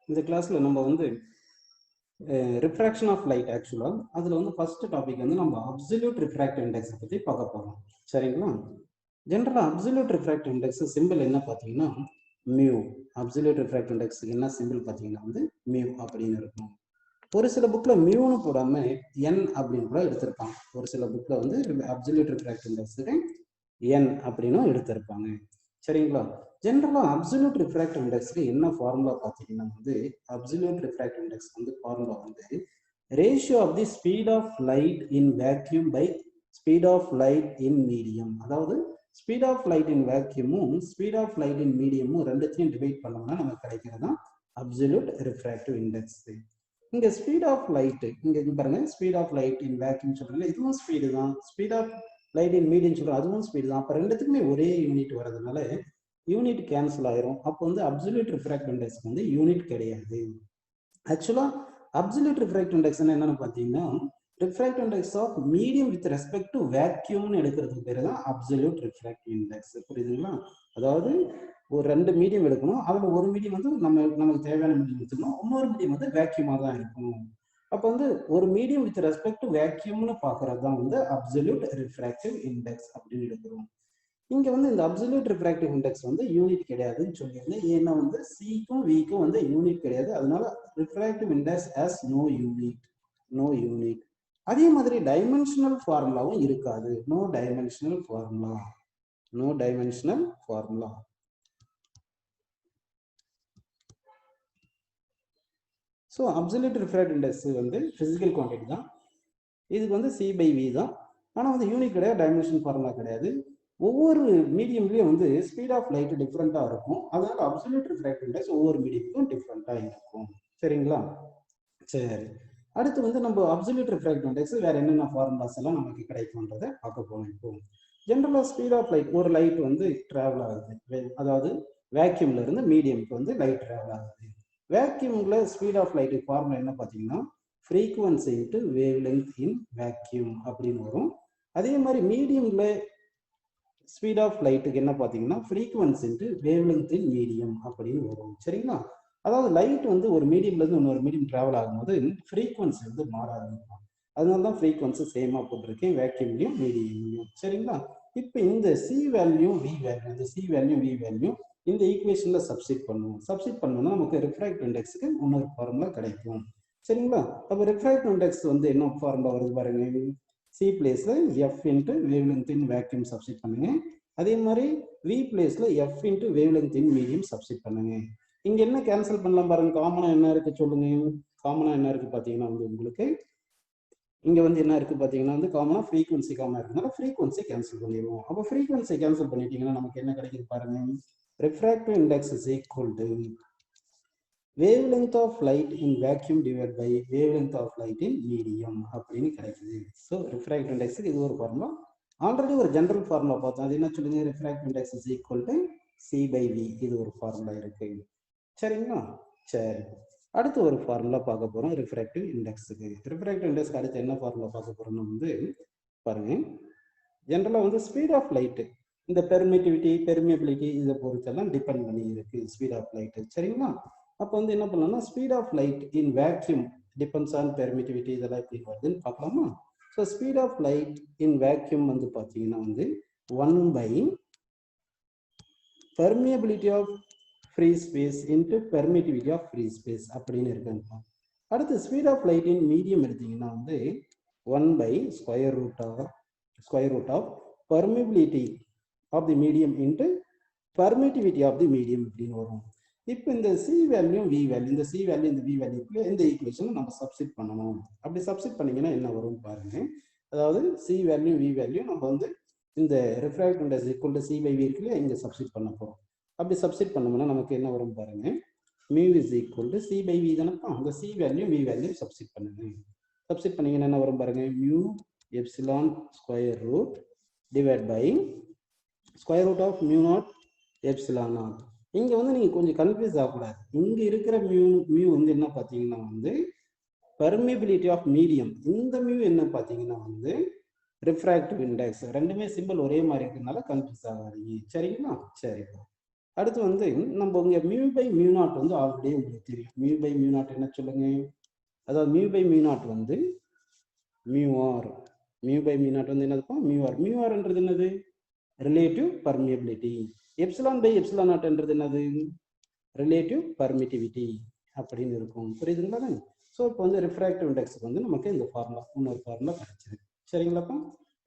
இந்த கிளாஸ்ல நம்ம வந்து ரிஃப்ராக்ஷன் ஆஃப் லைட் ஆக்சுவலாக அதில் வந்து ஃபர்ஸ்ட் டாபிக் வந்து நம்ம அப்சல்யூட் ரிஃப்ராக்டிவ் இண்டெக்ஸை பற்றி பார்க்க போகிறோம். சரிங்களா? ஜென்ரலாக அப்சல்யூட் ரிஃப்ராக்டிவ் இண்டெக்ஸ் சிம்பிள் என்ன பார்த்தீங்கன்னா மியூ. அப்சல்யூட் ரிஃப்ராக்டிவ் இண்டெக்ஸுக்கு என்ன சிம்பிள் பார்த்தீங்கன்னா வந்து மியூ அப்படின்னு இருக்கும். ஒரு சில புக்கில் மியூன்னு போடாமல் என் அப்படின்னு கூட எடுத்திருப்பாங்க. ஒரு சில புக்கில் வந்து அப்சல்யூட் ரிஃப்ராக்டிவ் இண்டெக்ஸுக்கு என் அப்படின்னும் எடுத்திருப்பாங்க. சரிங்களா? ஜென்ரலாக அப்சல்யூட் ரிஃப்ராக்டிவ் இண்டெக்ஸ்க்கு என்ன ஃபார்முலா பார்த்தீங்கன்னா வந்து அப்சல்யூட் ரிஃப்ராக்டிவ் இண்டெக்ஸ் வந்து ஃபார்முலா வந்து ratio of the speed of light in vacuum by speed of light in medium. அதாவது ஸ்பீட் ஆஃப் லைட் இன் வேக்யூமும் ஸ்பீட் ஆஃப் லைட் இன் மீடியமும் ரெண்டுத்தையும் டிவைட் பண்ணோம்னா நமக்கு கிடைக்கிறது தான் அப்சல்யூட் ரிஃப்ராக்டிவ் இண்டெக்ஸ். இங்க ஸ்பீட் ஆஃப் லைட் இங்க பாருங்க, speed of light in vacuum சொல்றாங்க, இதுவும் ஸ்பீடு தான். Speed of light in medium சொல்றோம், அதுவும் ஸ்பீடு தான். அப்ப ரெண்டுத்துக்குமே ஒரே யூனிட் வரதுனால யூனிட் கேன்சல் ஆயிரும். அப்போ வந்து அப்சல்யூட் ரிஃப்ராக்டிவ் இண்டெக்ஸ் வந்து யூனிட் கிடையாது. ஆக்சுவலா அப்சல்யூட் ரிஃப்ராக்டிவ் இண்டெக்ஸ் என்னன்னு பார்த்தீங்கன்னா refractive index of medium with respect to வேக்யூம்னு எடுக்கிறதுக்கு பேர் தான் அப்சல்யூட் ரிஃப்ராக்டிவ் இண்டெக்ஸ். புரியுதுங்களா? அதாவது ஒரு ரெண்டு மீடியம் எடுக்கணும், அதுல ஒரு மீடியம் வந்து நமக்கு தேவையான மீடியம் எடுத்துக்கணும், இன்னொரு மீடியம் வந்து வேக்யூமா தான் இருக்கணும். அப்போ வந்து ஒரு மீடியம் வித் ரெஸ்பெக்ட் டு வேக்யூம்னு பார்க்கறது தான் வந்து அப்சல்யூட் ரிஃப்ராக்டிவ் இண்டெக்ஸ் அப்படின்னு எடுக்கிறோம். இங்க வந்து இந்த அப்சல்யூட் ரிஃப்ராக்டிவ் இண்டெக்ஸ் வந்து யூனிட் கிடையாதுன்னு சொல்லியிருந்தேன். ஏன்னா வந்து சிக்கும் விக்கும் வந்து யூனிட் கிடையாது, அதனால refractive index has no unit. அதே மாதிரி டைமென்ஷனல் ஃபார்முலாவும் இருக்காது. No dimensional formula. So absolute refractive index வந்து பிசிக்கல் குவான்டிட்டி தான். இதுக்கு வந்து சி பை வி தான். ஆனால் வந்து யூனிட் கிடையாது, டைமென்ஷன் ஃபார்முலா கிடையாது. ஒவ்வொரு மீடியம்லயும் வந்து ஸ்பீட் ஆஃப் லைட் டிஃப்ரெண்ட்டாக இருக்கும். அதனால அப்சல்யூட் ரிஃப்ராக்டிவ் இண்டெக்ஸ் ஒவ்வொரு மீடியத்துக்கும் டிஃப்ரெண்ட்டாக இருக்கும். சரிங்களா? சரி, அடுத்து வந்து நம்ம அப்சல்யூட் ரிஃப்ராக்டிவ் இண்டெக்ஸ் வேற என்னென்ன ஃபார்முலாஸ் எல்லாம் நமக்கு கிடைக்கும்ன்றதை பார்க்க போறோம். இப்போ ஜென்ரலாக ஸ்பீட் ஆஃப் லைட், ஒரு லைட் வந்து டிராவல் ஆகுது, அதாவது வேக்யூம்ல இருந்து மீடியம்க்கு வந்து லைட் டிராவல் ஆகுது. வேக்யூம்ல ஸ்பீட் ஆஃப் லைட் ஃபார்முலா என்ன பார்த்தீங்கன்னா ஃப்ரீக்வன்சி இன்ட்டு வேவ் லென்த் இன் வேக்யூம் அப்படின்னு வரும். அதே மாதிரி மீடியம்ல ஸ்பீட் ஆஃப் லைட்டுக்கு என்ன பார்த்தீங்கன்னா frequency into wave length in medium அப்படின்னு வரும். சரிங்களா? அதாவது லைட் வந்து ஒரு மீடியம்ல இருந்து இன்னொரு மீடியம் டிராவல் ஆகும்போது ஃப்ரீக்வன்சி வந்து மாறாது. அதனால தான் ஃப்ரீக்வன்சி சேமா போட்டிருக்கேன் வேக்யூம்லையும் மீடியம்லையும். சரிங்களா? இப்போ இந்த சி வேல்யூ வி வேல்யூ, இந்த சி வேல்யூ வி வேல்யூ இந்த ஈக்குவேஷன்ல சப்ஸ்டிட் பண்ணணும்னா நமக்கு ரிஃப்ராக்டிவ் இண்டெக்ஸுக்கு இன்னொரு ஃபார்முலா கிடைக்கும். சரிங்களா? அப்போ ரிஃப்ராக்டிவ் இண்டெக்ஸ் வந்து என்ன ஃபார்முலா வருது பாருங்க, சி பிளேஸ்ல எஃப் இன்ட்டு வேவ் லென்த் இன் வேக்யூம் சப்ஸ்டிட் பண்ணுங்க. அதே மாதிரி வி பிளேஸ்ல F into wave length in medium substitute பண்ணுங்க. இங்க என்ன கேன்சல் பண்ணலாம் பாருங்க, காமனா என்ன இருக்கு சொல்லுங்க. காமனா என்ன இருக்கு பாத்தீங்கன்னா வந்து உங்களுக்கு இங்க வந்து என்ன இருக்கு பாத்தீங்கன்னா வந்து காமனா ஃப்ரீக்வன்சி காமனா இருக்குனால ஃப்ரீக்வன்சி கேன்சல் பண்ணிடுவோம். அப்போ ஃப்ரீக்வன்சி கேன்சல் பண்ணிட்டீங்கன்னா நமக்கு என்ன கிடைக்குது பாருங்க, refractive index is equal to wavelength of light in vacuum divided by wavelength of light in medium அப்படின்னு கிடைக்குது. ஸோ ரிஃப்ராக்டிவ் இண்டெக்ஸுக்கு இது ஒரு ஃபார்முலா. ஆல்ரெடி ஒரு ஜென்ரல் ஃபார்முலா பார்த்தோம், அது என்ன சொல்லுங்க, refractive index is equal to C by V. இது ஒரு ஃபார்முலா இருக்கு. சரிங்களா? சரி, அடுத்து ஒரு ஃபார்முலா பார்க்க போறோம் ரிஃப்ராக்டிவ் இண்டெக்ஸுக்கு. ரிஃப்ராக்டிவ் இண்டெக்ஸ்க்கு அடுத்து என்ன ஃபார்முலா பார்க்க போறோம்னு வந்து பாருங்க, ஜென்ரலா வந்து ஸ்பீட் ஆஃப் லைட் இந்த பெர்மியபிலிட்டி இதை பொறுத்தெல்லாம் டிபெண்ட் பண்ணி இருக்கு ஸ்பீட் ஆஃப் லைட். சரிங்களா? அப்போ வந்து என்ன பண்ணலாம்னா speed of light in vacuum depends on permittivity, இதெல்லாம் எப்படி வருதுன்னு பார்க்கலாமா? So speed of light in vacuum வந்து பார்த்தீங்கன்னா வந்து 1 by permeability of free space into permittivity of free space அப்படின்னு இருக்குங்க. அடுத்து speed of light in medium எடுத்தீங்கன்னா வந்து 1 by square root of permeability of the medium into permittivity of the medium அப்படின்னு வரும். இப்போ இந்த சி வேல்யூ வி வேல்யூ, இந்த சி வேல்யூ இந்த வி வேல்யூக்கு இந்த ஈக்குவேஷன் நம்ம சப்ஸ்டிட் பண்ணணும். அப்படி சப்ஸ்டிட் பண்ணீங்கன்னா என்ன வரும் பாருங்க, அதாவது சி வேல்யூ வி வேல்யூ நம்ம வந்து இந்த refractive index equal to C by V இருக்குல்ல, இங்கே சப்ஸ்டிட் பண்ண போகிறோம். அப்படி சப்ஸ்டிட் பண்ணோம்னா நமக்கு என்ன வரும் பாருங்க, mu is equal to C by V தானப்பா, அந்த C value V value substitute பண்ணுங்க. சப்ஸ்டிட் பண்ணீங்கன்னா என்ன வரும் பாருங்க, mu epsilon square root divide by square root of mu naught epsilon naught. இங்க வந்து நீங்க கொஞ்சம் கன்ஃபியூஸ் ஆகக்கூடாது. இங்க இருக்கிற மியூ வந்து என்ன பார்த்தீங்கன்னா வந்து பெர்மிபிலிட்டி ஆஃப் மீடியம், இந்த மியூ என்ன பார்த்தீங்கன்னா வந்து ரிஃப்ராக்டிவ் இண்டெக்ஸ். ரெண்டுமே சிம்பிள் ஒரே மாதிரி இருக்கிறதுனால கன்ஃபியூஸ் ஆகாதீங்க. சரிங்களா? சரிப்பா. அடுத்து வந்து நம்ம இங்க மியூ பை மியூ நாட் வந்து ஆல்ரெடி உங்களுக்கு தெரியும். மியூ பை மியூ நாட் என்ன சொல்லுங்க? அதாவது மியூ பை மியூ நாட் வந்து mu R. Mu by mu naught வந்து என்னதுப்பா? Mu R. மியூ ஆர்ன்றது என்னது? Relative permeability. Epsilon by epsilon நாட்ன்றது என்னது? ரிலேட்டிவ் பர்மிட்டிவிட்டி அப்படின்னு இருக்கும். புரியுதுங்களா? ஸோ இப்போ வந்து ரிஃப்ராக்டிவ் இண்டெக்ஸுக்கு வந்து நமக்கு இந்த ஃபார்முலா, இன்னொரு ஃபார்முலா கிடைச்சிருக்கு. சரிங்களாப்பா?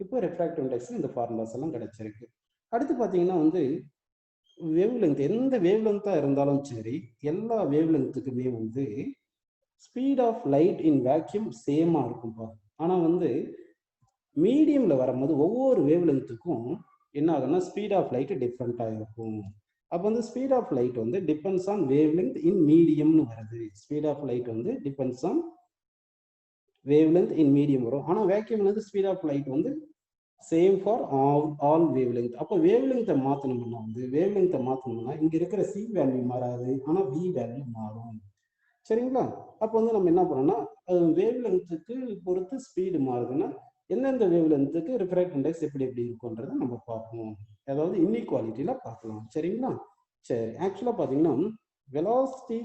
இப்போ ரிஃப்ராக்டிவ் இண்டெக்ஸுக்கு இந்த ஃபார்முலாஸ் எல்லாம் கிடைச்சிருக்கு. அடுத்து பார்த்தீங்கன்னா வந்து வேவ் லென்த், எந்த வேவ் லென்த்தா இருந்தாலும் சரி, எல்லா வேவ் லென்த்துக்குமே வந்து speed of light in vacuum சேமா இருக்கும்பா. ஆனா வந்து மீடியம்ல வரும்போது ஒவ்வொரு வேவ் லென்த்துக்கும் என்ன ஆகும்னா ஸ்பீட் ஆஃப் லைட் டிஃப்ரெண்டா இருக்கும். அப்போ வந்து ஸ்பீட் ஆஃப் லைட் வந்து depends on wavelength in மீடியம்னு வருது. ஸ்பீட் ஆஃப் லைட் வந்து depends on wavelength in medium வரும். ஆனா வேக்யூம்ல வந்து ஸ்பீட் ஆஃப் லைட் வந்து same for all wavelength. அப்போ வேவ் லென்த்தை மாற்றணும்னா வந்து வேவ் லென்த்தை மாற்றணும்னா இங்க இருக்கிற சி வேல்யூ மாறாது, ஆனா வி வேல்யூ மாறும். சரிங்களா? அப்போ வந்து நம்ம என்ன பண்ணோம்னா வேவ் லென்த்துக்கு பொறுத்து ஸ்பீடு மாறுதுன்னா எந்தெந்த வேவ் லென்த்துக்கு ரிஃப்ராக்ட் இண்டெக்ஸ் எப்படி எப்படி இருக்கும்ன்றதை நம்ம பார்ப்போம். அதாவது இன்இக்வாலிட்டியில பார்க்கலாம். சரிங்களா? சரி, ஆக்சுவலா பார்த்தீங்கன்னா velocity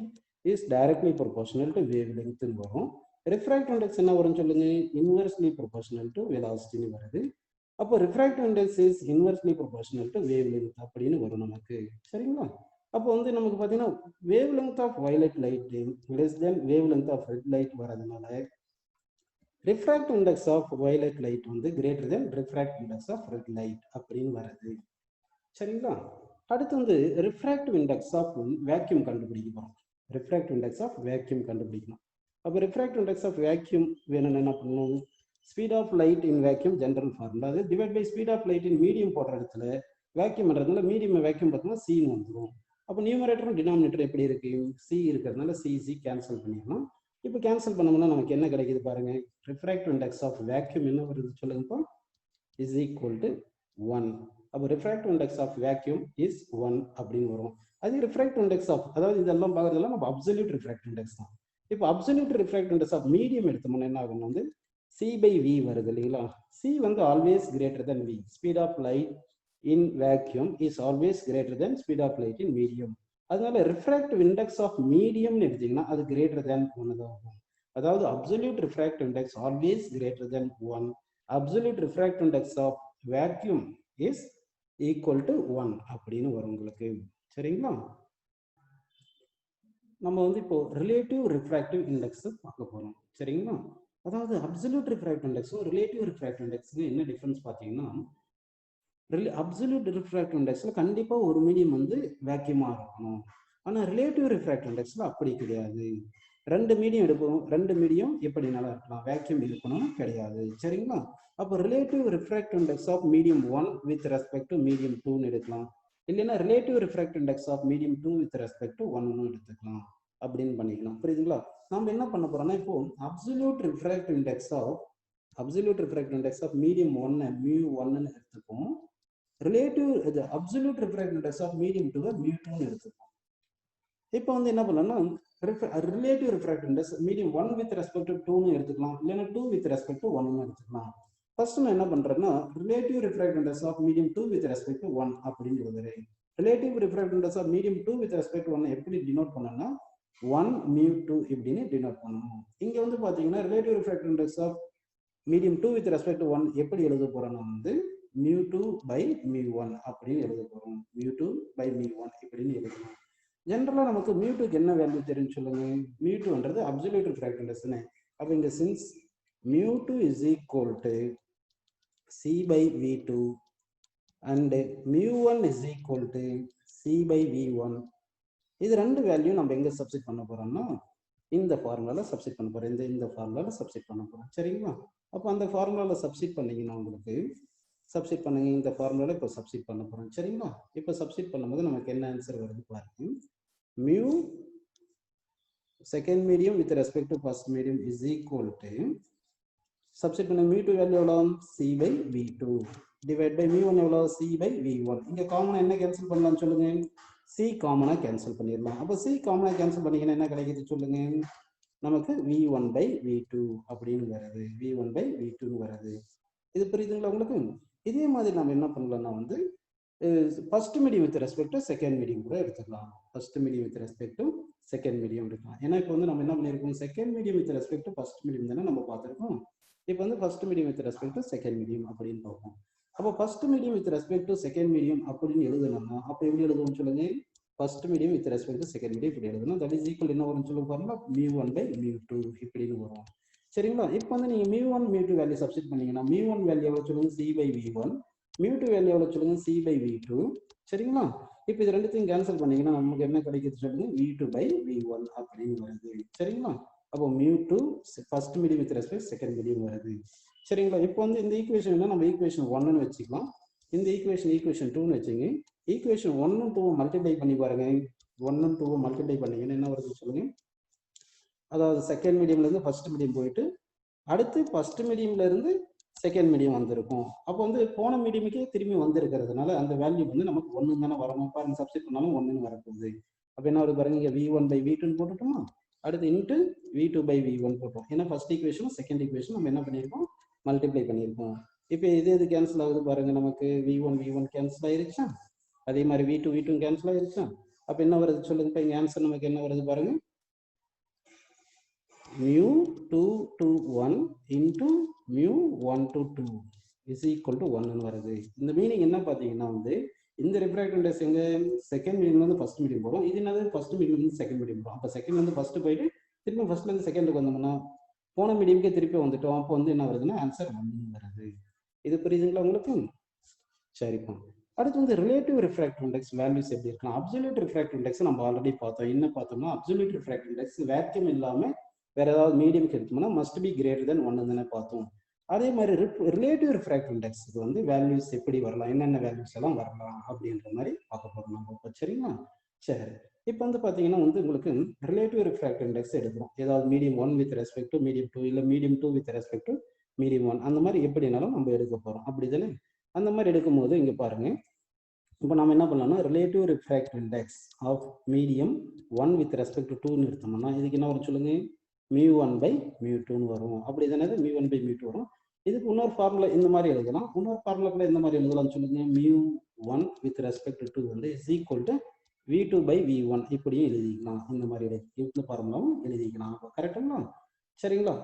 is directly proportional to வேவ் லென்த்னு வரும். ரிஃப்ராக்ட் இண்டெக்ஸ் என்ன வரும்னு சொல்லுங்க? இன்வெர்ஸ்லி ப்ரொபோர்ஷனல் டு வெலாசிட்டின்னு வருது. அப்போ refractive index is inversely proportional to wavelength அப்படின்னு வரும் நமக்கு. சரிங்களா? அப்போ வந்து நமக்கு பார்த்தீங்கன்னா wavelength of violet light less than wavelength of red light வரதுனால refractive index of violet light வந்து greater than refractive index of red light அப்படின்னு வருது. சரிங்களா? அடுத்து வந்து ரிஃப்ராக்டிவ் இண்டெக்ஸ் ஆஃப் வேக்யூம் கண்டுபிடிக்கணும். ரிஃப்ராக்டிவ் இண்டெக்ஸ் ஆஃப் வேக்யூம் கண்டுபிடிக்கணும். அப்போ ரிஃப்ராக்டிவ் இண்டெக்ஸ் ஆஃப் வேக்யூம் வேணும்னு என்ன பண்ணணும்? Speed of light in vacuum general formula, அது divide by speed of light in medium போடுற இடத்துல வேக்யூம் பண்றதுனால மீடியம் வேக்யூம் பார்த்தீங்கன்னா சின்னு வந்துடும். அப்போ நியூமரேட்டரும் டினாமினேட்டர் எப்படி இருக்கு? சி இருக்கிறதுனால சி கேன்சல் பண்ணிடலாம். இப்போ கேன்சல் பண்ணோம்னா நமக்கு என்ன கிடைக்குது பாருங்க? ரிஃப்ராக்டிவ் இண்டெக்ஸ் ஆஃப் வேக்யூம் என்ன வருது சொல்லுங்கப்பா? Is equal to 1. அப்போ refractive index of vacuum is 1 அப்படின்னு வரும். அது ரிஃப்ராக்டிவ் இண்டெக்ஸ் ஆஃப், அதாவது இதெல்லாம் பார்க்கறதெல்லாம் நம்ம அப்சல்யூட் ரிஃப்ராக்டிவ் இண்டெக்ஸ் தான். இப்போ absolute refractive index of medium எடுத்தோம்னா என்ன ஆகும்? வந்து சி பை வி வருது இல்லைங்களா? சி வந்து always greater than V. Speed of light in vacuum is always greater than speed of light in medium. அதனால ரிஃப்ராக்டிவ் இண்டெக்ஸ் ஆஃப் மீடியம்னு எடுத்தீங்கன்னா அது கிரேட்டர் தென் 1 தான் ஆகும். அதாவது absolute refractive index always greater than 1. Absolute refractive index of vacuum is equal to 1 அப்படின்னு வரும் உங்களுக்கு. சரிங்களா? நம்ம வந்து இப்போ ரிலேட்டிவ் ரிஃப்ராக்டிவ் இண்டெக்ஸ் பார்க்க போறோம். சரிங்களா? அதாவது அப்சல்யூட் ரிஃப்ராக்டிவ் இண்டெக்ஸும் ரிலேட்டிவ் ரிஃப்ராக்டிவ் இண்டெக்ஸுக்கு என்ன டிஃபரன்ஸ் பார்த்தீங்கன்னா, அப்சல்யூட் ரிஃப்ராக்டிவ் இண்டெக்ஸ்ல கண்டிப்பா ஒரு மீடியம் வந்து வேக்யூமா இருக்கணும். ஆனா ரிலேட்டிவ் ரிஃப்ராக்டிவ் இண்டெக்ஸ்ல அப்படி கிடையாது. ரெண்டு மீடியம் எடுப்போம், ரெண்டு மீடியம் எப்படினாலும் இருக்கலாம், வேக்யூம் இருக்கணும்னு கிடையாது. சரிங்களா? அப்போ relative refractive index of medium 1 with respect to medium 2ன்னு எடுக்கலாம். இல்லைன்னா relative refractive index of medium 2 with respect to 1ன்னு எடுத்துக்கலாம். அப்படின்னு பண்ணிக்கலாம். புரியுதுங்களா? நம்ம என்ன பண்ண போறோம்னா இப்போ absolute refractive index of medium 1 mu 1ன்னு எடுத்துப்போம். Relative absolute refractive index of medium 2 mu 2ன்னு எடுத்துப்போம். இப்போ வந்து என்ன பண்ணலாம்னா relative refractive index medium 1 with respect to 2ன்னு எடுத்துக்கலாம், இல்லைன்னா 2 வித் ரெஸ்பெக்ட் டு 1ன்னு எடுத்துக்கலாம். ஃபர்ஸ்ட் நான் என்ன பண்றேன்னா relative refractive index of medium 2 with respect to 1 அப்படின்னு எழுதுறேன். Relative refractive index of medium 2 with respect to 1 எப்படி டினோட் பண்ணனா 1 மியூ 2 இப்படின்னு டினோட் பண்ணணும். இங்க வந்து பாத்தீங்கன்னா relative refractive index of medium 2 with respect to 1 எப்படி எழுத போறோம்னா வந்து மியூ 2 பை மியூ 1 அப்படின்னு எழுத போறோம். மியூ 2 பை மியூ 1 இப்படின்னு எழுதணும். ஜென்ரலா நமக்கு மியூ 2க்கு என்ன வேல்யூ தெரியும் சொல்லுங்க? மியூ 2ன்றது அப்சல்யூட் ரிஃப்ராக்டிவ் இண்டெக்ஸ்னே. அப்ப இங்க since mu 2 is equal to C by v2 and mu 1 is equal to C by v1. இது ரெண்டு வேல்யூ நம்ம எங்க சப்ஸ்டிட் பண்ண போறோம்னா இந்த ஃபார்முலால சப்ஸ்டிட் பண்ண போறோம். இந்த ஃபார்முலால சப்ஸ்டிட் பண்ண போறோம். சரிங்களா? அப்போ அந்த ஃபார்முலால சப்ஸ்டிட் பண்ணீங்கன்னா உங்களுக்கு சப்ஸ்டிட் பண்ணுங்க. இந்த ஃபார்முலால இப்போ சப்ஸ்டிட் பண்ண போறோம். சரிங்களா? இப்போ சப்ஸ்டிட் பண்ணும்போது நமக்கு என்ன ஆன்சர் வருது பாருங்க. Mu second medium with respect to first medium is equal to substitute பண்ண மியூ 2 வேல்யூ எவ்வளோ? C by v2 divide by mu 1 எவ்வளோ? C by v1. இங்க காமனா என்ன கேன்சல் பண்ணலாம்னு சொல்லுங்க? சி காமனா கேன்சல் பண்ணிடலாம். அப்போ சி காமனா கேன்சல் பண்ணீங்கன்னா என்ன கிடைக்குது சொல்லுங்க? நமக்கு v1 பை v2 அப்படின்னு வருது. v1 பை v2 வருது. இது புரியுதுங்களா உங்களுக்கு? இதே மாதிரி நம்ம என்ன பண்ணலாம்னா வந்து first medium with respect to second medium கூட எடுத்துக்கலாம். First medium with respect to second medium எடுக்கலாம். ஏன்னா இப்போ வந்து நம்ம என்ன பண்ணியிருக்கோம், second medium with respect to first medium தானே நம்ம பார்த்துருக்கோம். இப்போ வந்து first medium with respect to second medium அப்படின்னு பார்ப்போம். அப்போ first medium with respect to second medium அப்படின்னு எழுதணும்னா அப்போ எப்படி எழுதுவோம் சொல்லுங்க. First medium with respect to second medium இப்படி எழுதணும். தட் இஸ் ஈக்குவல் என்ன வரும்னு சொல்லுங்க பாருங்க, μ1/μ2 இப்படின்னு வரும். சரிங்களா. இப்போ வந்து நீங்க μ1 μ2 வேல்யூ சப்ஸ்டிட் பண்ணீங்கன்னா μ1 வேல்யூ எவ்வளவு சொல்லுங்க, c/v1, μ2 வேல்யூ எவ்வளவு சொல்லுங்க, c/v2. சரிங்களா. இப்போ இது ரெண்டுத்தையும் கேன்சல் பண்ணீங்கன்னா நமக்கு என்ன கிடைக்குது சொல்லுங்க, v2/v1 அப்படின்னு வருது. சரிங்களா. அப்போ μ2 first medium with respect second medium வருது. சரிங்களா. இப்போ வந்து இந்த ஈக்குவேஷன் என்ன, நம்ம ஈக்குவேஷன் 1ன்னு வச்சுக்கலாம். இந்த ஈக்குவேஷன் 2ன்னு வச்சுங்க. ஈக்குவேஷன் 1ம் 2ம் மல்டிப்ளை பண்ணி பாருங்க. 1ம் 2ம் மல்டிப்ளை பண்ணீங்கன்னா என்ன வருது சொல்லுங்க. அதாவது செகண்ட் மீடியம்ல இருந்து ஃபர்ஸ்ட் மீடியம் போயிட்டு அடுத்து ஃபர்ஸ்ட் மீடியம்ல இருந்து செகண்ட் மீடியம் வந்திருக்கும். அப்போ வந்து போன மீடியமுக்கே திரும்பி வந்திருக்கிறதுனால அந்த வேல்யூ வந்து நமக்கு 1 தானே வரணும். பாருங்க சப்ஸ்டிட் பண்ணாலும் 1ன்னு வரப்போகுது. அப்போ என்ன வருது பாருங்க, இங்கே v1/v2 போட்டுட்டோமா, அடுத்து இன்ட்டு v2/v1 போட்டோம். ஏன்னா ஃபர்ஸ்ட் ஈக்குவேஷனும் செகண்ட் ஈக்குவேஷன் நம்ம என்ன பண்ணியிருக்கோம், மல்டிப்ளை பண்ணியிருக்கோம். இப்போ இது கேன்சல் ஆகுது பாருங்க, நமக்கு v1 கேன்சல் ஆயிருச்சா, அதே மாதிரி v2 கேன்சல் ஆயிருச்சா. அப்போ என்ன வருது சொல்லுங்க, இப்போ இங்கே ஆன்சர் நமக்கு என்ன வருது பாருங்க, μ2/1 into μ1/2 இஸ் ஈக்குவல் டு 1ன்னு வருது. இந்த மீனிங் என்ன பார்த்தீங்கன்னா வந்து இந்த ரிஃப்ராக்டிவ் இண்டெக்ஸ் எங்க செகண்ட் மீடியம்லேருந்து ஃபர்ஸ்ட் மீடியம் போகிறோம், இது என்னது ஃபர்ஸ்ட் மீடியம்லேருந்து செகண்ட் மீடியம் போகிறோம். அப்போ செகண்ட்லேருந்து ஃபர்ஸ்ட் போயிட்டு திரும்ப ஃபர்ஸ்ட்லேருந்து செகண்டுக்கு வந்தோம்னா போன மீடியமுக்கே திருப்பி வந்துட்டோம். அப்போ வந்து என்ன வருதுன்னா ஆன்சர் 1 வருது. இது புரியுதுங்களா உங்களுக்கு? சரிப்பா. அடுத்து வந்து ரிலேட்டிவ் ரிஃப்ராக்டிவ் இண்டெக்ஸ் வேல்யூஸ் எப்படி இருக்கலாம். அப்சல்யூட் ரிஃப்ராக்டிவ் இண்டெக்ஸ் நம்ம ஆல்ரெடி பார்த்தோம். என்ன பார்த்தோம்னா அப்சல்யூட் ரிஃப்ராக்டிவ் இண்டெக்ஸ் வேக்யூம் இல்லாமல் வேற ஏதாவது மீடியம் எடுத்தோம்னா மஸ்ட் பி கிரேட்டர் தென் 1 தானே பார்த்தோம். அதே மாதிரி ரிலேட்டிவ் ரிஃப்ராக்டிவ் இண்டெக்ஸ் வந்து வேல்யூஸ் எப்படி வரலாம், என்னென்ன வேல்யூஸ் எல்லாம் வரலாம் அப்படின்ற மாதிரி பார்க்க போறோம் நம்ம. சரிங்களா. சரி. இப்போ வந்து பார்த்தீங்கன்னா வந்து உங்களுக்கு ரிலேட்டிவ் ரிஃப்ராக்டிவ் இண்டெக்ஸ் எடுக்கிறோம். ஏதாவது medium 1 with respect to medium 2 இல்லை medium 2 with respect to medium 1 அந்த மாதிரி எப்படினாலும் நம்ம எடுக்க போறோம். அப்படி தானே. அந்த மாதிரி எடுக்கும்போது இங்க பாருங்க, இப்போ நம்ம என்ன பண்ணலாம்னா relative refractive index of medium 1 with respect to 2ன்னு எடுத்தோம்னா இதுக்கு என்ன வரும் சொல்லுங்க, μ1/μ2ன்னு வரும். அப்படி தானே μ1/μ2 வரும். இதுக்கு இன்னொரு ஃபார்முலா இந்த மாதிரி எழுதலாம். இன்னொரு ஃபார்முலா கூட இந்த மாதிரி எழுதலாம்னு சொல்லுங்க, μ1 வித் ரெஸ்பெக்ட் டு வந்து இஸ் ஈக்குவல் டு v2/v1 இப்படியும் எழுதிக்கலாம். இந்த மாதிரி இந்த ஃபார்முலாவும் எழுதிக்கலாம். கரெக்டுங்களா. சரிங்களா.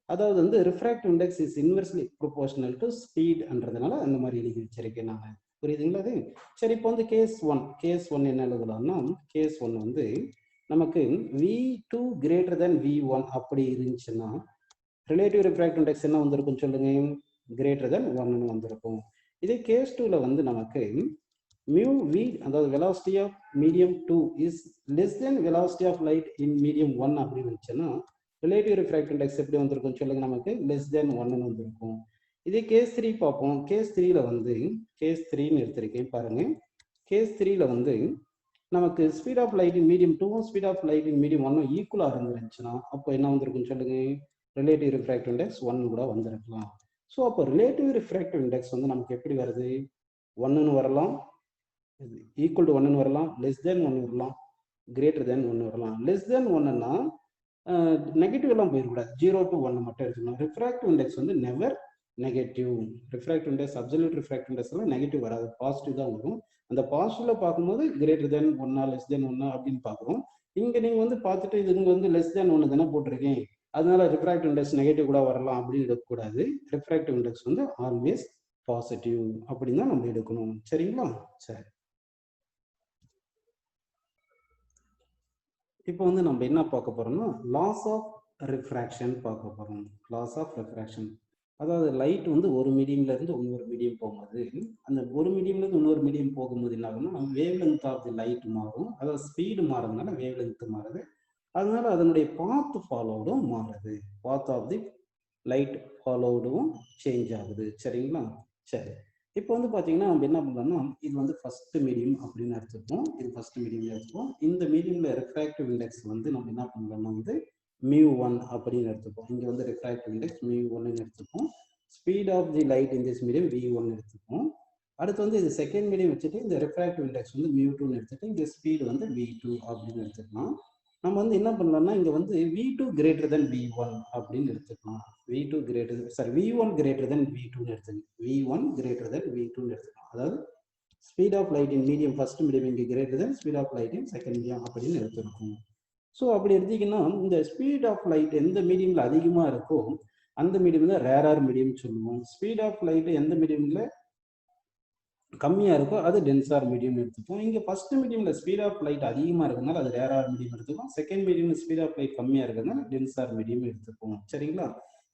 அதாவது வந்து refractive index is inversely proportional to ஸ்பீட்ன்றதுனால அந்த மாதிரி எழுதி வச்சிருக்கேன் நான். புரியுதுங்களா அது? சரி. இப்போ வந்து கேஸ் ஒன் என்ன எழுதலாம்னா, கேஸ் 1 வந்து நமக்கு v2 greater than v1 அப்படி இருந்துச்சுன்னா ரிலேட்டிவ் ரிஃப்ராக்டிவ் இண்டெக்ஸ் என்ன வந்திருக்கும் சொல்லுங்க, கிரேட்டர் தென் 1ன்னு வந்திருக்கும். இதே கேஸ் 2ல வந்து நமக்கு μv அதாவது velocity of medium 2 is less than velocity of light in medium 1 அப்படி இருந்துச்சுன்னா ரிலேட்டிவ் ரிஃப்ராக்டிவ் இண்டெக்ஸ் எப்படி வந்திருக்கும் சொல்லுங்க, நமக்கு less than 1ன்னு வந்திருக்கும். இதே கேஸ் 3 பார்ப்போம். கேஸ் 3ல வந்து கேஸ் 3ன்னு எடுத்திருக்கேன் பாருங்க. கேஸ் 3ல வந்து நமக்கு speed of light in medium 2 speed of light in medium 1 ஈக்குவலா இருந்துச்சுன்னா அப்போ என்ன வந்திருக்குன்னு சொல்லுங்க, ரிலேட்டிவ் ரிஃப்ராக்டிவ் இண்டெக்ஸ் 1 கூட வந்திருக்கலாம். ஸோ அப்போ ரிலேட்டிவ் ரிஃப்ராக்டிவ் இண்டெக்ஸ் வந்து நமக்கு எப்படி வருது, 1ன்னு வரலாம், ஈக்குவல் டு 1ன்னு வரலாம், லெஸ் தென் 1 வரலாம், கிரேட்டர் தென் 1 வரலாம். லெஸ் தென் 1ன்னா நெகட்டிவ் எல்லாம் போயிடக்கூடாது, 0 to 1 மட்டும் எடுத்துக்கணும். ரிஃப்ராக்டிவ் இண்டெக்ஸ் வந்து never negative. Refractive index absolute refractive index எல்லாம் நெகட்டிவ் வராது, பாசிட்டிவ் தான் வரும். அந்த பாசிட்டிவ்ல பார்க்கும்போது கிரேட்டர் தென் 1 லெஸ் தென் 1 அப்படின்னு பார்க்குறோம். இங்க நீங்க வந்து பார்த்துட்டு இது வந்து லெஸ் தென் 1 தானே போட்டிருக்கேன், அதனால ரிஃப்ராக்டிவ் இண்டெக்ஸ் நெகட்டிவ் கூட வரலாம் அப்படின்னு எடுக்கக்கூடாது. ரிஃப்ராக்டிவ் இண்டெக்ஸ் வந்து ஆல்வேஸ் பாசிட்டிவ் அப்படின்னு தான் நம்ம எடுக்கணும். சரிங்களா. சரி. இப்போ வந்து நம்ம என்ன பார்க்க போறோம்னா லாஸ் ஆஃப் ரிஃப்ராக்ஷன் பார்க்க போறோம். லாஸ் ஆஃப் ரிஃப்ராக்ஷன் அதாவது லைட் வந்து ஒரு மீடியம்ல இருந்து இன்னொரு மீடியம் போகும்போது அந்த ஒரு மீடியம்ல இருந்து இன்னொரு மீடியம் போகும்போது என்ன ஆகும்னா நம்ம wavelength of the light மாறும். அதாவது ஸ்பீடு மாறுறதுனால வேவ் லென்த் மாறுது, அதனால அதனுடைய பாத் ஃபாலோடும் மாறுது. பாத் ஆஃப் தி லைட் ஃபாலோடும் சேஞ்ச் ஆகுது. சரிங்களா. சரி. இப்போ வந்து பார்த்தீங்கன்னா நம்ம என்ன பண்ணோம்னா இது வந்து ஃபர்ஸ்ட் மீடியம் அப்படின்னு எடுத்துப்போம். இது ஃபர்ஸ்ட் மீடியம் எடுத்துப்போம். இந்த மீடியம்ல ரிஃப்ராக்டிவ் இண்டெக்ஸ் வந்து நம்ம என்ன பண்ணலாம்னா வந்து μ1 அப்படின்னு எடுத்துப்போம். இங்க வந்து ரிஃப்ராக்டிவ் இண்டெக்ஸ் μ1 எடுத்துப்போம். Speed of the light in this medium v1 எடுத்துப்போம். அடுத்து வந்து இது செகண்ட் மீடியம் வச்சுட்டு இந்த ரிஃப்ராக்டிவ் இண்டெக்ஸ் வந்து μ2 எடுத்துட்டு இங்க ஸ்பீடு வந்து v2 அப்படின்னு எடுத்துக்கலாம். நம்ம வந்து என்ன பண்ணலாம்னா இங்க வந்து v2 கிரேட்டர் தென் v1 அப்படின்னு எடுத்துக்கலாம். v1 கிரேட்டர் தென் v2 எடுத்துக்கலாம். v1 கிரேட்டர் தென் v2 எடுத்துக்கலாம். அதாவது speed of light in medium first medium இங்கே greater than speed of light in second medium அப்படின்னு எடுத்துருக்கோம். ஸோ அப்படி எடுத்தீங்கன்னா இந்த ஸ்பீட் ஆஃப் லைட் எந்த மீடியமில் அதிகமாக இருக்கோ அந்த மீடியம் தான் ரேரார் மீடியம் சொல்லுவோம். ஸ்பீட் ஆஃப் லைட் எந்த மீடியமில் கம்மியாக இருக்கோ அது டென்சார் மீடியம் எடுத்துப்போம். இங்கே ஃபர்ஸ்ட் மீடியமில் ஸ்பீட் ஆஃப் லைட் அதிகமாக இருக்கிறதுனால அது ரேரார் மீடியம் எடுத்துப்போம். செகண்ட் மீடியமில் ஸ்பீட் ஆஃப் லைட் கம்மியாக இருக்கிறதுனால டென்சார் மீடியம் எடுத்துப்போம். சரிங்களா?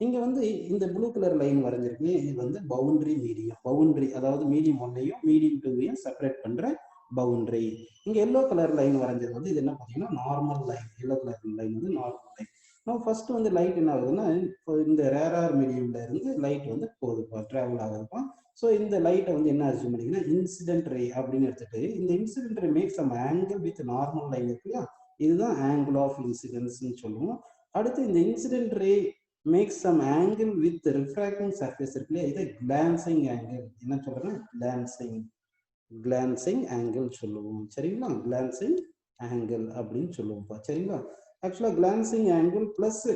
இங்கே வந்து இந்த ப்ளூ கலர் லைன் வரைஞ்சிருக்கு, இது வந்து பவுண்டரி மீடியம். பவுண்டரி அதாவது மீடியம் ஒன்னையும் மீடியம் டூவையும் செப்பரேட் பண்ணுற பவுண்டரி. இங்கே எல்லோ கலர் லைன் வரைஞ்சது வந்து இது என்ன பார்த்தீங்கன்னா normal line. Yellow colour line வந்து நார்மல் லைன். நம்ம ஃபர்ஸ்ட் வந்து லைட் என்ன ஆகுதுன்னா இந்த ரேரார் மீடியம்ல இருந்து லைட் வந்து போகுதுப்பா, டிராவல் ஆகுதுப்பா. ஸோ இந்த லைட்டை வந்து என்ன அர்ஜும் பண்ணிங்கன்னா இன்சிடென்ட் ரே அப்படின்னு எடுத்துட்டு இந்த incident ray makes some angle with normal line இருக்கு இல்லையா, இதுதான் ஆங்கிள் ஆஃப் இன்சிடென்ஸ்ன்னு சொல்லுவோம். அடுத்து இந்த incident ray makes some angle with refracting surface இருக்கு இல்லையா, இதை கிளான்சிங் ஆங்கிள் என்ன சொல்றேன்னா கிளான்சிங் ஆங்கிள் சொல்லுவோம். சரிங்களா? கிளான்சிங் ஆங்கிள் அப்படின்னு சொல்லுவோம்ப்பா. சரிங்களா? ஆக்சுவலா glancing angle plus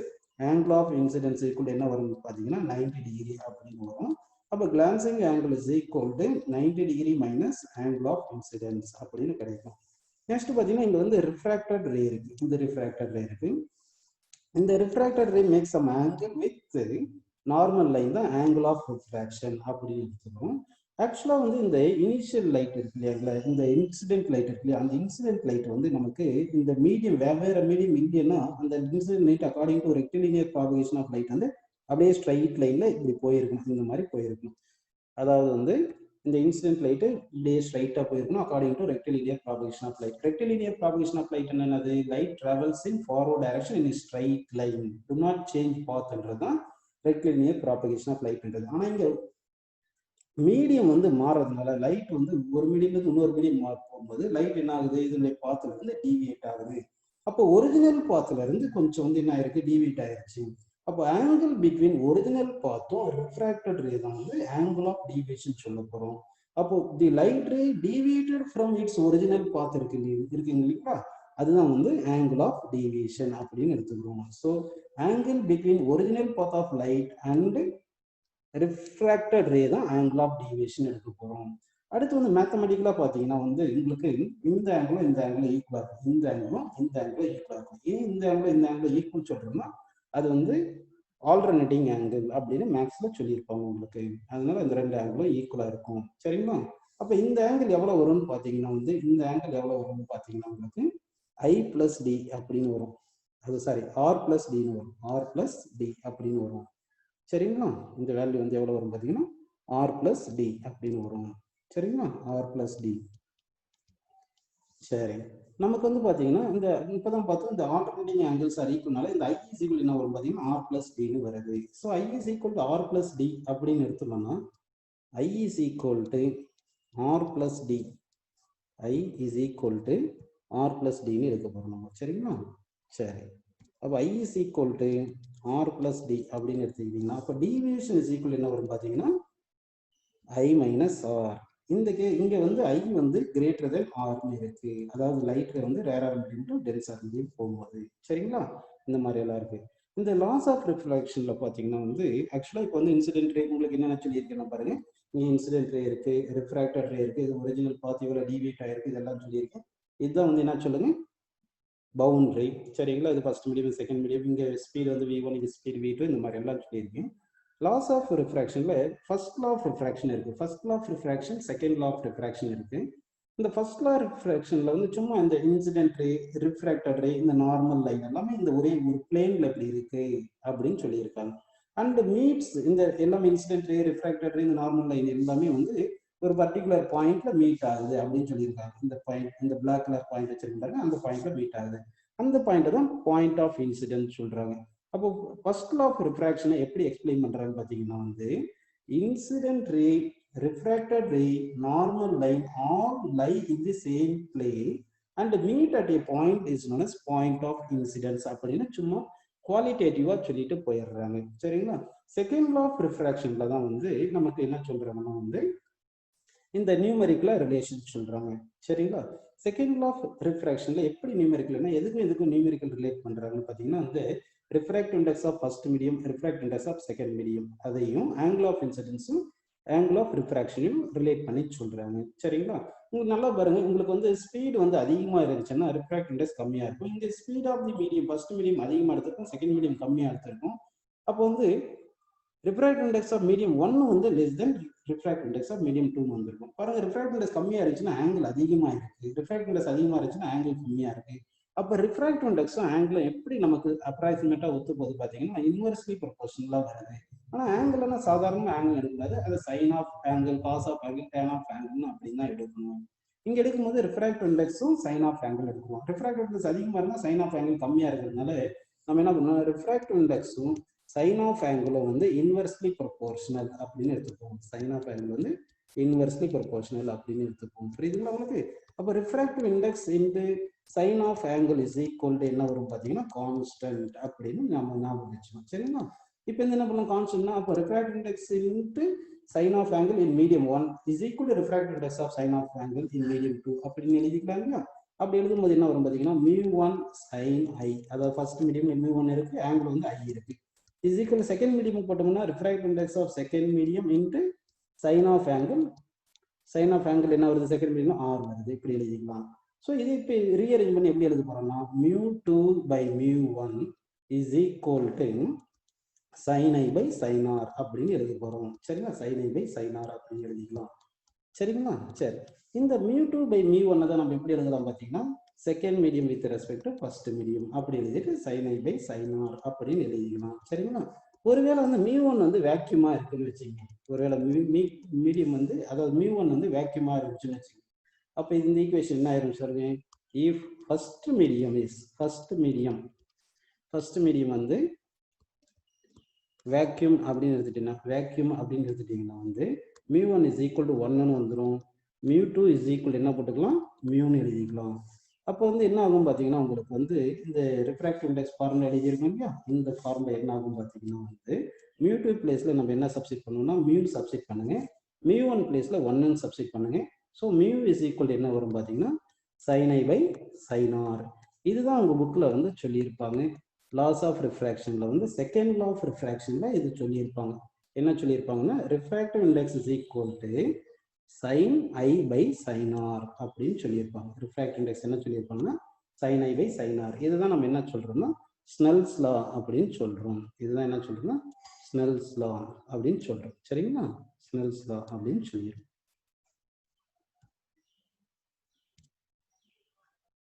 angle of incidence equal என்ன வரும் பார்த்தீங்கன்னா 90 டிகிரி அப்படின்னு வரும். அப்போ glancing angle is equal to 90 degree minus angle of incidence அப்படின்னு கிடைக்கும். நெக்ஸ்ட் பார்த்தீங்கன்னா இங்க வந்து ரிஃப்ராக்டட் ரே இருக்கு. இந்த ரிஃப்ராக்டட் ரே இருக்கு. இந்த refracted ray makes some angle with normal line தான் ஆங்கிள் ஆஃப் ரிஃப்ராக்ஷன் அப்படின்னு எடுத்துக்கிறோம். ஆக்சுவலா வந்து இந்த இனிஷியல் லைட் இருக்கு இல்லையா, இந்த இன்சிடென்ட் லைட் இருக்கு இல்லையா, அந்த இன்சிடென்ட் லைட் வந்து நமக்கு இந்த மீடியம் வெவ்வேறு மீடியம் இல்லைன்னா அந்த incident light according to rectilinear propagation of light வந்து அப்படியே ஸ்ட்ரைட் லைன்ல இப்படி போயிருக்கணும், இந்த மாதிரி போயிருக்கணும். அதாவது வந்து இந்த இன்சிடென்ட் லைட்டு இப்படியே ஸ்ட்ரைட்டா போயிருக்கணும் according to rectilinear propagation of light. Rectilinear propagation of light என்னது? Light travels in forward direction in straight line, to not change பாத்ன்றது தான் ரெக்டிலினியர் ப்ராபகேஷன் ஆஃப் லைட்ன்றது. ஆனா இங்க மீடியம் வந்து மாறதுனால லைட் வந்து ஒரு மீடியம்ல இன்னொரு மீடியம் போகும்போது லைட் என்ன ஆகுது, இதனுடைய பாத்துல இருந்து டீவியேட் ஆகுது. அப்போ ஒரிஜினல் பாத்துல இருந்து கொஞ்சம் வந்து என்ன ஆயிருக்கு, டீவியேட் ஆயிருச்சு. அப்போ ஆங்கிள் பிட்வீன் ஒரிஜினல் பாத்தும் ரிஃப்ராக்டட் ரே தான் வந்து ஆங்கிள் ஆஃப் டீவியேஷன் சொல்ல போறோம். அப்போ the light ray deviated from its original path இருக்குங்க இல்லைங்களா, அதுதான் வந்து ஆங்கிள் ஆஃப் டீவியேஷன் அப்படின்னு எடுத்துக்கிறோம். So angle between original path of light and refracted ray தான் ஆங்கிள் ஆஃப் டீவியேஷன் எடுக்க போறோம். அடுத்து வந்து மேத்தமெட்டிக்கலா பாத்தீங்கன்னா வந்து உங்களுக்கு இந்த ஆங்கிளும் இந்த ஆங்கிளும் ஈக்குவலா இருக்கும், இந்த ஆங்கிளும் இந்த ஆங்கிளும் ஈக்குவலா இருக்கும். ஏன் இந்த ஆங்கிளும் இந்த ஆங்கிளும் ஈக்குவல் சொல்றோம்னா அது வந்து ஆல்டர்னேட்டிங் ஆங்கிள் அப்படின்னு மேக்ஸ்ல சொல்லியிருப்பாங்க உங்களுக்கு. அதனால இந்த ரெண்டு ஆங்கிளும் ஈக்குவலா இருக்கும். சரிங்களா? அப்ப இந்த ஆங்கிள் எவ்வளவு வரும்னு பாத்தீங்கன்னா வந்து இந்த ஆங்கிள் எவ்வளவு வரும்னு பாத்தீங்கன்னா உங்களுக்கு I plus D அப்படின்னு வரும். அது சாரி R plus D வரும், R plus D அப்படின்னு வரும். சரிங்களா? இந்த வேல்யூ வந்து எவ்வளவு வரும் பாத்தீங்கன்னா R plus D அப்படின்னு வரும். சரிங்களா? R plus D. சரி, நமக்கு வந்து பாத்தீங்கன்னா இந்த இப்பதான் பார்த்தோம் இந்த ஆல்டர்னேட்டிங் ஆங்கிள்ஸ் ஆர் ஈக்குவல்னால இந்த I is equal என்ன வரும் பாத்தீங்கன்னா R plus D ன்னு வருது. So I is equal to R plus D அப்படின்னு எடுத்துட்டோம்னா I is equal to R plus D, I is equal to R plus D ன்னு எடுக்க போறோம் நம்ம. சரிங்களா? சரி, அப்போ I is equal to R plus D அப்படின்னு எடுத்துக்கிட்டீங்கன்னா அப்போ deviation is equal என்ன வரும் பாத்தீங்கன்னா I minus R. இங்க வந்து I வந்து கிரேட்டர் தென் R இருக்கு, அதாவது லைட் வந்து ரேரார் மீடியம் டு டென்சார் மீடியம் போகும்போது. சரிங்களா? இந்த மாதிரி எல்லாம் இருக்கு. இந்த லாஸ் ஆஃப் ரிஃப்ளெக்ஷன்ல பாத்தீங்கன்னா வந்து ஆக்சுவலா இப்போ வந்து இன்சிடென்ட் ரே உங்களுக்கு என்னென்ன சொல்லியிருக்கேன் பாருங்க. இங்க இன்சிடென்ட் ரே இருக்கு, ரிஃப்ராக்டட் ரே இருக்கு, இது ஒரிஜினல் பாத் இவ்வளவு டீவியேட் ஆயிருக்கு, இதெல்லாம் சொல்லியிருக்கேன். இதுதான் வந்து என்ன சொல்லுங்க, பவுண்டரி. சரிங்களா? இது ஃபர்ஸ்ட் மீடியம் செகண்ட் மீடியம், இங்க ஸ்பீட் வந்து V1, இது ஸ்பீட் V2, இந்த மாதிரி எல்லாம் சொல்லியிருக்கேன். லாஸ் ஆஃப் ரிஃப்ராக்ஷன்ல ஃபர்ஸ்ட் லா ஆஃப் ரிஃப்ராக்ஷன் இருக்கு, first law of refraction, second law of refraction இருக்கு. இந்த ஃபர்ஸ்ட் லா ரிஃப்ராக்ஷன்ல வந்து சும்மா இந்த இன்சிடென்ட் ரே, ரிஃப்ராக்டட் ரே, இந்த நார்மல் லைன் எல்லாமே இந்த ஒரே ஒரு பிளேன்ல எப்படி இருக்கு அப்படின்னு சொல்லியிருக்காங்க. அண்ட் மீட்ஸ் இந்த எல்லாமே இன்சிடென்ட் ரே, ரிஃப்ராக்டட் ரே, இந்த நார்மல் லைன் எல்லாமே வந்து ஒரு பர்டிகுலர் பாயிண்ட்ல மீட் ஆகுது அப்படின்னு சொல்லியிருக்காங்க. இந்த பாயிண்ட், இந்த பிளாக் கலர் பாயிண்ட் வச்சிருக்காங்க, அந்த பாயிண்ட்ல மீட் ஆகுது. அந்த பாயிண்ட் தான் பாயிண்ட் ஆஃப் இன்சிடென்ட் சொல்றாங்க. அப்போ ஃபர்ஸ்ட் லா ஆஃப் ரிஃப்ராக்ஷனை எப்படி எக்ஸ்பிளைன் பண்றாங்க பாத்தீங்கன்னா வந்து incident ray, refracted ray, normal line all lie in the same plane and meet at a point is known as point of incidence அப்படின்னு சும்மா குவாலிட்டேட்டிவா சொல்லிட்டு போயிடுறாங்க. சரிங்களா? செகண்ட் லா ஆஃப் ரிஃப்ராக்ஷன்ல தான் வந்து நமக்கு என்ன சொல்றாங்கன்னா வந்து இந்த நியூமெரிக்கலா ரிலேஷன் சொல்றாங்க. சரிங்களா? செகண்ட் லா ஆஃப் ரிஃப்ராக்ஷன்ல எப்படி நியூமெரிக்கல்னா எதுக்கும் நியூமெரிக்கல் ரிலேட் பண்றாங்கன்னு பாத்தீங்கன்னா வந்து refractive index of first medium, refractive index of second medium, அதையும் ஆங்கிள் ஆஃப் இன்சிடென்ஸும் ஆங்கிள் ஆஃப் ரிஃப்ராக்ஷனையும் ரிலேட் பண்ணி சொல்றாங்க. சரிங்களா? உங்களுக்கு நல்லா பாருங்க, உங்களுக்கு வந்து ஸ்பீடு வந்து அதிகமாக இருந்துச்சுன்னா ரிஃப்ராக்ட் இண்டெக்ஸ் கம்மியாக இருக்கும். இங்கே speed of the medium first medium அதிகமாக எடுத்திருக்கும், செகண்ட் மீடியம் கம்மியாக எடுத்திருக்கும். அப்போ வந்து ரிஃப்ராக்ட் இண்டெக்ஸ் ஆஃப் மீடியம் 1 வந்து less than refract index of medium 2 வந்திருக்கும். பாருங்க, ரிஃப்ராக்ட் இண்டெக்ஸ் கம்மியாக இருந்துச்சுன்னா ஆங்கிள் அதிகமாக இருக்கு, ரிஃப்ராக்ட் இண்டெக்ஸ் அதிகமாக இருந்துச்சுன்னா ஆங்கிள் கம்மியாக இருக்கு. அப்போ ரிஃப்ராக்ட் இண்டெக்ஸும் ஆங்கிளும் எப்படி நமக்கு அப்ராக்சிமேட்டாக ஒத்து போகுது பார்த்தீங்கன்னா இன்வெர்ஸ்லி ப்ரொபோர்ஷனலாக வருது. ஆனால் ஆங்கிள்னா சாதாரணமாக ஆங்கிள் எடுக்கக்கூடாது, அது sine of angle, cos of angle, tan of ஆங்கிள்னு அப்படின்னு தான் எடுக்கணும். இங்கே எடுக்கும்போது ரிஃப்ராக்ட் இண்டெக்ஸும் சைன் ஆஃப் ஆங்கிள் எடுக்கணும். ரிஃப்ராக்ட் இண்டெக்ஸ் அதிகமாக இருந்தால் சைன் ஆஃப் ஆங்கிள் கம்மியாக இருக்கிறதுனால நம்ம என்ன பண்ணணும், ரிஃப்ராக்ட் இண்டெக்ஸும் சைன் ஆஃப் ஆங்கிளும் வந்து இன்வெர்ஸ்லி ப்ரொபோர்ஷனல் அப்படின்னு எடுத்துப்போம். சைன் ஆஃப் ஆங்கிள் வந்து இன்வெர்ஸ்லி ப்ரொபோர்ஷனல் அப்படின்னு எடுத்துப்போம். புரியுதுங்களா உங்களுக்கு? அப்போ refractive index into sine of angle is equal to என்ன வரும் பார்த்தீங்கன்னா கான்ஸ்டன்ட் அப்படின்னு நம்ம ஞாபகம் வச்சுக்கணும். சரிங்களா? இப்போ என்ன பண்ணலாம், கான்ஸ்டன்ட்னா அப்போ refractive index into sine of angle in medium 1 is equal to refractive index of sine of angle in medium 2 அப்படின்னு எழுதிக்கலாம் இல்லையா? அப்படி எழுதும்போது என்ன வரும் பார்த்தீங்கன்னா μ1 sin i, அதாவது ஃபர்ஸ்ட் மீடியம் μ1 இருக்கு, ஆங்கிள் வந்து i இருக்கு, is equal to second medium போட்டோம்னா refractive index of second medium into sin of angle என்ன வருது, செகண்ட் மீடியம் r வருது, இப்படி எழுதிக்கலாம். ஸோ இது இப்போ ரீஅரேஞ்ச் பண்ணி எப்படி எழுத போறோம்னா μ2 by μ1 is equal to sin i by sin r அப்படின்னு எழுத போறோம். சரிங்களா? sin i by sin r அப்படின்னு எழுதிக்கலாம். சரிங்களா? சரி, இந்த μ2 by μ1 தான் நம்ம எப்படி எழுதலாம் பார்த்தீங்கன்னா second medium with respect to first medium அப்படி எழுதிட்டு sin i by sin r அப்படின்னு எழுதிக்கலாம். சரிங்களா? ஒருவேளை வந்து μ1 வந்து வேக்யூமா இருக்குன்னு வச்சுங்க, ஒருவேளை மீடியம் வந்து அதாவது μ1 வந்து வேக்யூமா இருந்துச்சுன்னு வச்சுங்க, அப்போ இந்த ஈக்குவேஷன் என்ன ஆயிரும் சொல்லுங்க, இஃப் ஃபர்ஸ்ட் மீடியம் வந்து வேக்யூம் அப்படின்னு எடுத்துட்டீங்கன்னா வந்து μ1 is equal to 1ன்னு வந்துடும், μ2 is equal என்ன போட்டுக்கலாம், μன்னு எழுதிக்கலாம். அப்போ வந்து என்ன ஆகும் பார்த்தீங்கன்னா உங்களுக்கு வந்து இந்த ரிஃப்ராக்டிவ் இண்டெக்ஸ் ஃபார்முலா எழுதியிருக்கோம் இல்லையா, இந்த ஃபார்முலா என்ன ஆகும் பார்த்தீங்கன்னா வந்து μ2 பிளேஸ்ல நம்ம என்ன சப்ஸ்டிட் பண்ணணும்னா μ சப்ஸ்டிட் பண்ணுங்க, μ1 பிளேஸ்ல 1ன்னு சப்ஸ்டிட் பண்ணுங்க. ஸோ μ is equal என்ன வரும் பார்த்தீங்கன்னா sin i by sin r. இதுதான் உங்க புக்கில் வந்து சொல்லியிருப்பாங்க. லாஸ் ஆஃப் ரிஃப்ராக்ஷன்ல வந்து செகண்ட் லா ஆஃப் ரிஃப்ராக்ஷன்ல இது சொல்லியிருப்பாங்க. என்ன சொல்லியிருப்பாங்கன்னா refractive index is equal to sin i by sin r அப்படின்னு சொல்லியிருப்பாங்க. ரிஃப்ராக்டிவ் இண்டெக்ஸ் என்ன சொல்லியிருப்பாங்கன்னா sin i by sin r. இதுதான் நம்ம என்ன சொல்றோம்னா ஸ்னெல்ஸ் லா அப்படின்னு சொல்றோம். இதுதான் என்ன சொல்றோம்னா ஸ்னெல்ஸ் லா அப்படின்னு சொல்றோம். சரிங்களா? ஸ்னெல்ஸ் லா அப்படின்னு சொல்லிடுறோம்.